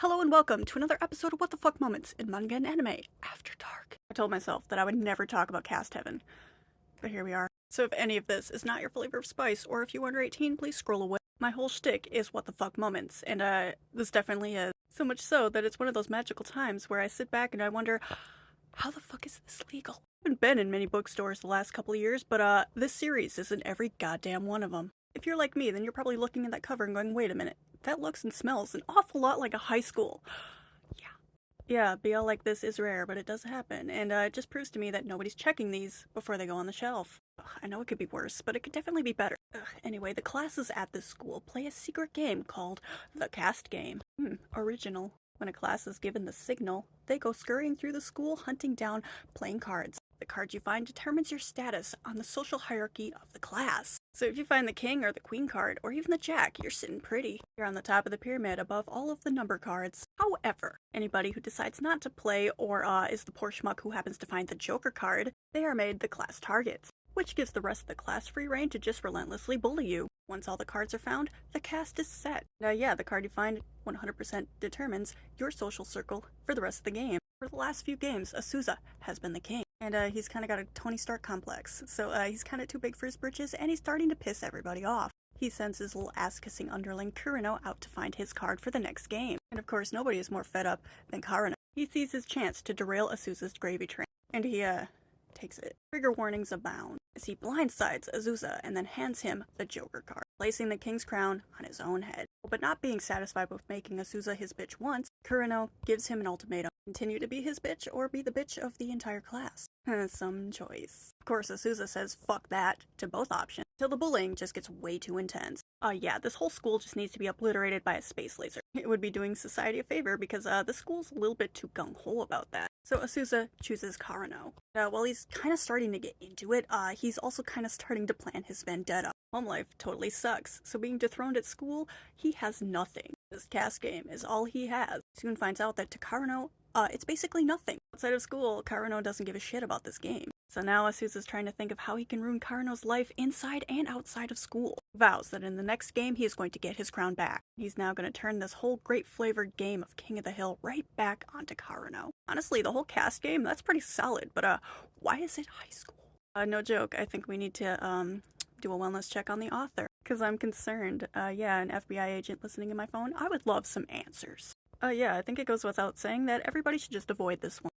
Hello and welcome to another episode of What the Fuck Moments in Manga and Anime After Dark. I told myself that I would never talk about Caste Heaven, but here we are. So if any of this is not your flavor of spice, or if you're under 18, please scroll away. My whole shtick is What the Fuck Moments, and this definitely is. So much so that it's one of those magical times where I sit back and I wonder, how the fuck is this legal? I haven't been in many bookstores the last couple of years, but this series is in every goddamn one of them. If you're like me, then you're probably looking at that cover and going, wait a minute, that looks and smells an awful lot like a high school. Yeah, BL like this is rare, but it does happen, and it just proves to me that nobody's checking these before they go on the shelf. Ugh, I know it could be worse, but it could definitely be better. Anyway, the classes at this school play a secret game called the Caste game. Original. When a class is given the signal, they go scurrying through the school hunting down playing cards. The card you find determines your status on the social hierarchy of the class. So if you find the king or the queen card, or even the jack, you're sitting pretty. You're on the top of the pyramid above all of the number cards. However, anybody who decides not to play or is the poor schmuck who happens to find the joker card, they are made the class targets, which gives the rest of the class free reign to just relentlessly bully you. Once all the cards are found, the cast is set. Now the card you find 100% determines your social circle for the rest of the game. For the last few games, Azusa has been the king. And he's kind of got a Tony Stark complex, so he's kind of too big for his britches, and he's starting to piss everybody off. He sends his little ass-kissing underling Kurino out to find his card for the next game. And of course, nobody is more fed up than Kurino. He sees his chance to derail Azusa's gravy train, and he, takes it. Trigger warnings abound, as he blindsides Azusa and then hands him the Joker card, placing the king's crown on his own head. But not being satisfied with making Azusa his bitch once, Kurino gives him an ultimatum. Continue to be his bitch or be the bitch of the entire class. Some choice. Of course, Azusa says fuck that to both options, till the bullying just gets way too intense. This whole school just needs to be obliterated by a space laser. It would be doing society a favor because the school's a little bit too gung-ho about that. So Azusa chooses Kurino. While he's kind of starting to get into it, he's also kind of starting to plan his vendetta. Home life totally sucks, so being dethroned at school, he has nothing. This Caste game is all he has. Soon finds out that to Kurino, it's basically nothing. Outside of school, Kurino doesn't give a shit about this game. So now Azusa's trying to think of how he can ruin Kurino's life inside and outside of school. Vows that in the next game he is going to get his crown back. He's now going to turn this whole great flavored game of King of the Hill right back onto Kurino. Honestly, the whole Caste game, that's pretty solid, but why is it high school? No joke, I think we need to do a wellness check on the author, because I'm concerned. An FBI agent listening in my phone, I would love some answers. I think it goes without saying that everybody should just avoid this one.